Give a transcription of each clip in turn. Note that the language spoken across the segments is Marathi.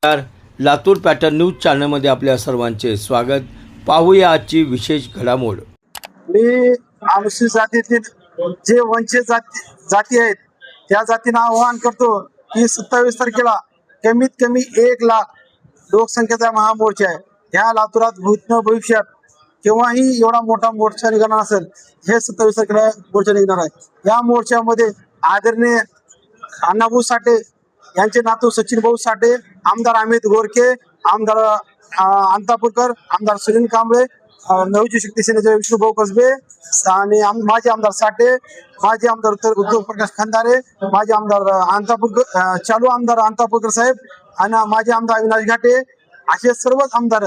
नमस्कार. लातूर पॅटर्न न्यूज चॅनलमध्ये आपल्या सर्वांचे स्वागत. पाहूया आजची विशेष घडामोड. मी अनुसूचित जातीतील जे वंचित जाती आहेत त्या जातींना आवाहन करतो की 27 तारखेला कमीत कमी 1 लाख लोकसंख्येचा महामोर्चा आहे. ह्या लातूरात भविष्यात केव्हाही एवढा मोठा मोर्चा निघणार असेल, हे 27 तारखेला मोर्चा निघणार आहे. या मोर्चामध्ये आदरणीय अण्णाभाऊ साठे यांचे नातू सचिन भाऊ साठे, आमदार अमित गोरके, आमदार अंतापूरकर, आमदार सुनील कांबळे, नवजी शक्ती सेनेचे विष्णुभाऊ कसबे आणि माजी आमदार साठे, माजी आमदार उद्धव प्रकाश खंदारे, माजी आमदार अंतापूरकर, चालू आमदार अंतापूरकर साहेब आणि माजी आमदार अविनाश घाटे, असे सर्वच आमदार,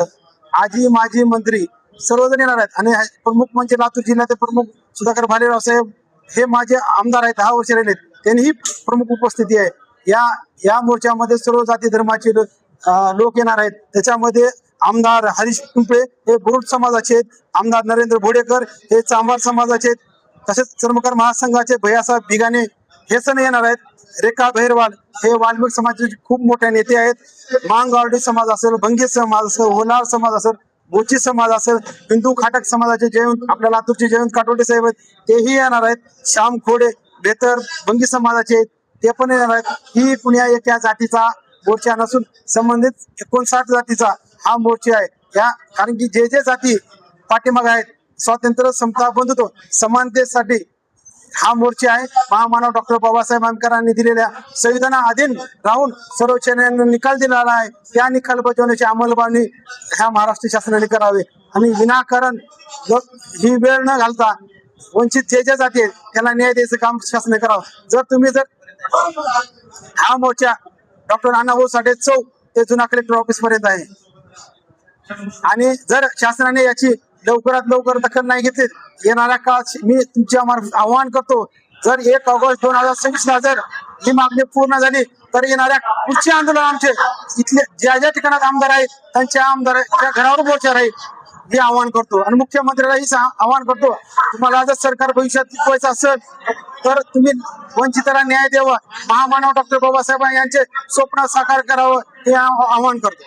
आजी माजी मंत्री सर्वजण येणार आहेत. आणि प्रमुख म्हणजे लातूर जिल्ह्याचे प्रमुख सुधाकर भालेराव साहेब हे माझे आमदार आहेत, 10 वर्ष राहिलेत, त्यांनीही प्रमुख उपस्थिती आहे. या मोर्चामध्ये सर्व जाती धर्माचे लोक येणार आहेत. त्याच्यामध्ये आमदार हरीश पिंपळे हे बुरुड समाजाचे आहेत, आमदार नरेंद्र भोडेकर हे चांभार समाजाचे आहेत, तसेच चर्मकार महासंघाचे भैयासाहेब भिगाणे हे सण येणार आहेत. रेखा बहिरवाल हे वाल्मिक समाजाचे खूप मोठे नेते आहेत. मांगावडी समाज असेल, भंगी समाज असेल, होलार समाज असेल, बोची समाज असेल, हिंदू खाटक समाजाचे जयंत आपल्या लातूरचे जयंत काटोटे साहेब आहेत, तेही येणार आहेत. श्याम खोडे बेतर भंगी समाजाचे आहेत, ते पण येणार आहेत. ही कुण्या एका जातीचा मोर्चा नसून संबंधित 59 जातीचा हा मोर्चा आहे. कारण की जे जाती पाठीमाग आहेत, स्वातंत्र्य, समता, बंधुत्व, समानतेसाठी हा मोर्चा आहे. महामानव डॉक्टर बाबासाहेब आंबेडकरांनी दिलेल्या संविधानाधीन राहून सर्वोच्च न्यायालयाने निकाल दिलेला आहे. त्या निकाल बजावण्याची अंमलबजावणी ह्या महाराष्ट्र शासनाने करावे आणि विनाकारण ही वेळ न घालता वंचित जे जाती आहेत त्यांना न्याय द्यायचं काम शासनाने करावं. जर तुम्ही हा मोर्चा डॉक्टर अण्णाभाऊ साठे चौक ते जुना कलेक्टर ऑफिस पर्यंत आहे आणि जर शासनाने याची लवकरात लवकर दखल नाही घेतली, येणाऱ्या काळात मी तुमच्या मार्फत आवाहन करतो, जर 1 ऑगस्ट 2026 जर ही मागणी पूर्ण झाली तर येणाऱ्या पुढचे आंदोलन आमचे इथले ज्या ठिकाणात आमदार आहेत त्यांच्या आमदाराच्या घरावर मोर्चा राहील हे आवाहन करतो. आणि मुख्यमंत्र्यालाही आवाहन करतो, तुम्हाला जर सरकार भविष्यात टिकवायचं असेल तर तुम्ही वंचिताला न्याय द्यावा, महामानव डॉक्टर बाबासाहेब यांचे स्वप्न साकार करावं हे आवाहन करतो.